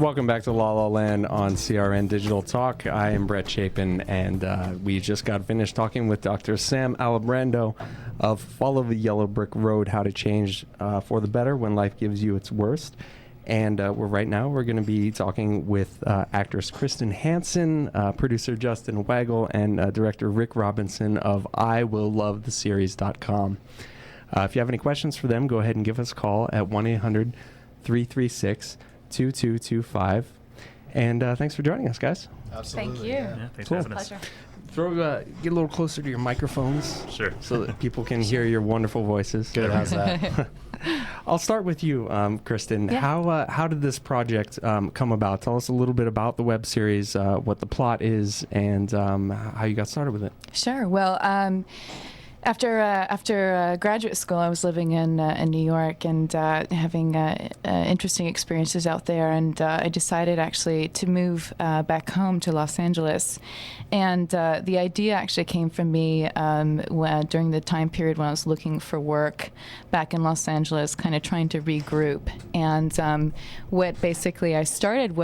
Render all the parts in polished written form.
Welcome back to La La Land on CRN Digital Talk. I am Brett Chapin, and we just got finished talking with Dr. Sam Alibrando of Follow the Yellow Brick Road, How to Change for the Better When Life Gives You Its Worst. And we're going to be talking with actress Kristen Hansen, producer Justin Waggle, and director Rick Robinson of IWillLoveTheSeries.com. If you have any questions for them, go ahead and give us a call at 1-800-336-2225. And thanks for joining us, guys. Absolutely. Thank you. Yeah, Thanks for having us. Get a little closer to your microphones. Sure. So that people can hear your wonderful voices. Good. How's that? I'll start with you, Kristen. Yeah. How did this project come about? Tell us a little bit about the web series, what the plot is, and how you got started with it. Sure. Well, after graduate school, I was living in New York and having interesting experiences out there, and I decided actually to move back home to Los Angeles. And the idea actually came from me during the time period when I was looking for work back in Los Angeles, kind of trying to regroup. And what basically I started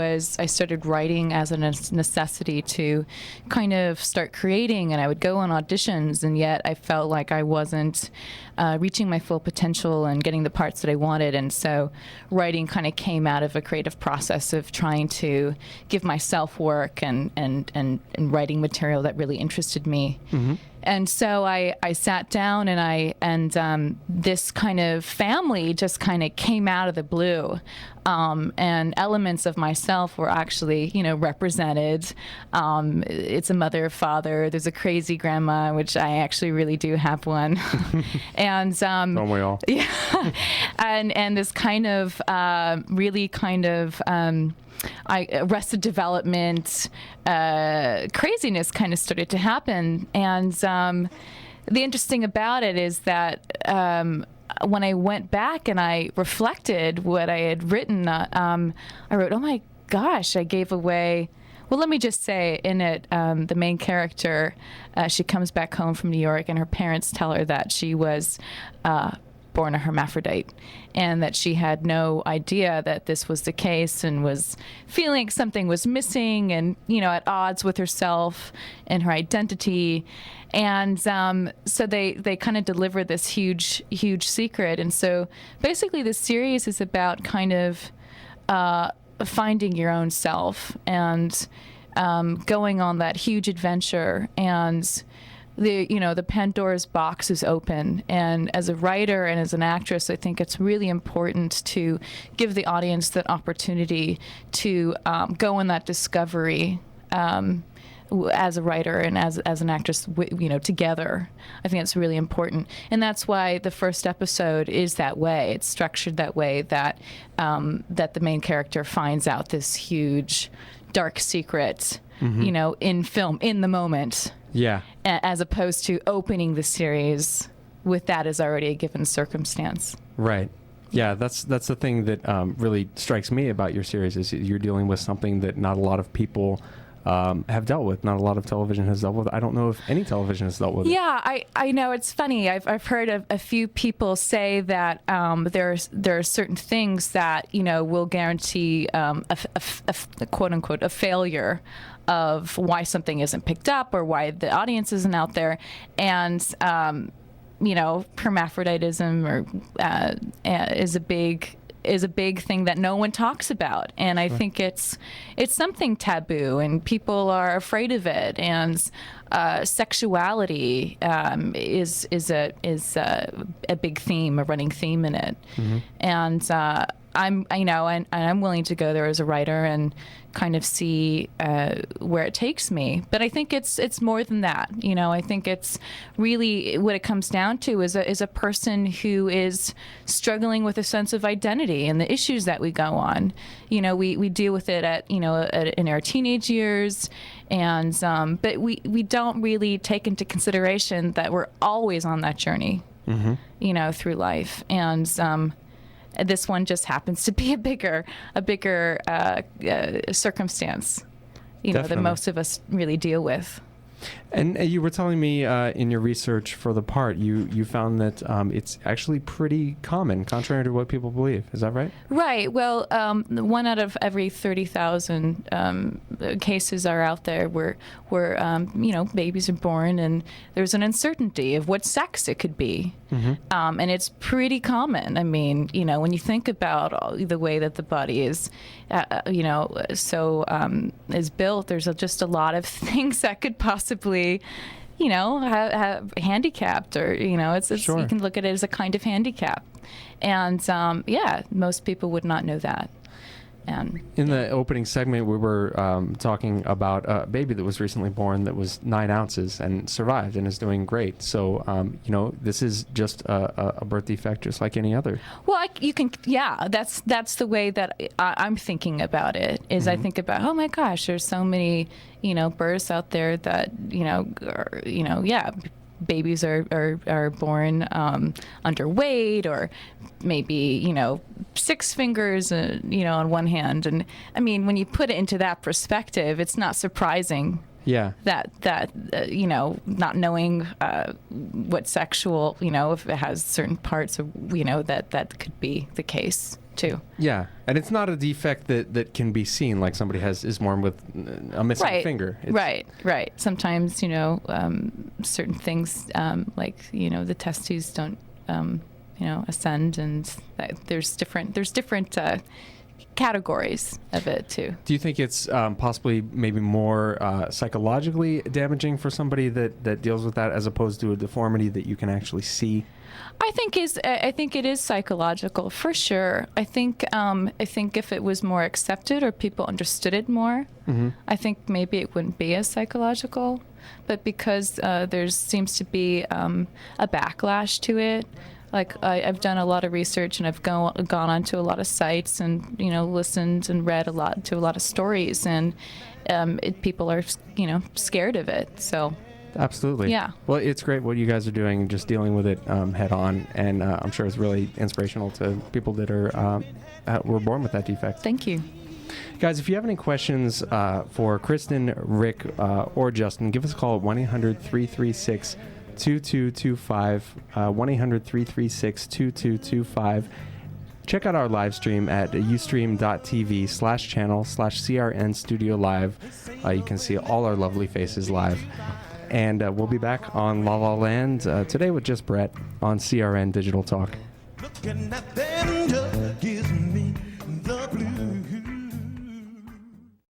writing as a necessity to kind of start creating, and I would go on auditions, and yet I felt like I wasn't reaching my full potential and getting the parts that I wanted. And so writing kind of came out of a creative process of trying to give myself work and writing material that really interested me. Mm-hmm. And so I sat down, and this kind of family just kind of came out of the blue, and elements of myself were actually, represented. It's a mother, father. There's a crazy grandma, which I actually really do have one, and don't we all? Yeah, and this kind of really kind of. Arrested Development craziness kind of started to happen. And the interesting about it is that when I went back and I reflected what I had written, I wrote, oh my gosh, I gave away. Well, let me just say, in it, the main character, she comes back home from New York, and her parents tell her that she was born a hermaphrodite, and that she had no idea that this was the case, and was feeling something was missing, and at odds with herself and her identity. And so they kind of deliver this huge secret. And so basically the series is about kind of finding your own self and going on that huge adventure. And the Pandora's box is open. And as a writer and as an actress, I think it's really important to give the audience that opportunity to go on that discovery as a writer and as an actress, together. I think it's really important. And that's why the first episode is that way. It's structured that way, that the main character finds out this huge, dark secret, in film, in the moment. Yeah. As opposed to opening the series with that as already a given circumstance. Right. Yeah, that's the thing that really strikes me about your series, is you're dealing with something that not a lot of people have dealt with. Not a lot of television has dealt with. I don't know if any television has dealt with it. Yeah, I know. It's funny. I've heard of a few people say that there are certain things that will guarantee a quote unquote a failure of why something isn't picked up or why the audience isn't out there, and hermaphroditism or is a big thing that no one talks about, and I think it's something taboo, and people are afraid of it. And sexuality is a big theme, a running theme in it. Mm-hmm. And I'm willing to go there as a writer and kind of see where it takes me. But I think it's more than that. I think it's really what it comes down to is a person who is struggling with a sense of identity and the issues that we go on. We deal with it in our teenage years, and but we don't really take into consideration that we're always on that journey, mm-hmm. Through life. And this one just happens to be a bigger circumstance, that most of us really deal with. And you were telling me in your research for the part, you found that it's actually pretty common, contrary to what people believe. Is that right? Right. Well, 1 out of every 30,000 cases are out there where babies are born and there's an uncertainty of what sex it could be. And it's pretty common. I mean, when you think about the way that the body is, is built, there's just a lot of things that could possibly, have handicapped, or it's Sure. You can look at it as a kind of handicap, and most people would not know that. And in the opening segment, we were talking about a baby that was recently born that was 9 ounces and survived and is doing great. So, this is just a birth defect just like any other. Well, that's the way that I'm thinking about it, is I think about, oh my gosh, there's so many, births out there that, babies are born underweight, or maybe 6 fingers on one hand. And I mean, when you put it into that perspective, it's not surprising that not knowing what sexual, if it has certain parts of, that could be the case too. Yeah, and it's not a defect that can be seen, like somebody is born with a missing finger. Right. Sometimes, certain things, like, the testes don't, ascend, and there's different categories of it too. Do you think it's possibly maybe more psychologically damaging for somebody that deals with that, as opposed to a deformity that you can actually see? I think it is psychological for sure. I think if it was more accepted or people understood it more, I think maybe it wouldn't be as psychological. But because there seems to be a backlash to it, like I've done a lot of research, and I've gone onto a lot of sites, and listened and read a lot of stories, and people are scared of it. So. Absolutely. Yeah. Well, it's great what you guys are doing, just dealing with it head on, and I'm sure it's really inspirational to people that were born with that defect. Thank you. Guys, if you have any questions for Kristen, Rick, or Justin, give us a call at 1-800-336-2225, 1-800-336-2225. Check out our live stream at ustream.tv/channel/CRN Studio Live. You can see all our lovely faces live. And we'll be back on La La Land today with just Brett on CRN Digital Talk. Looking at them.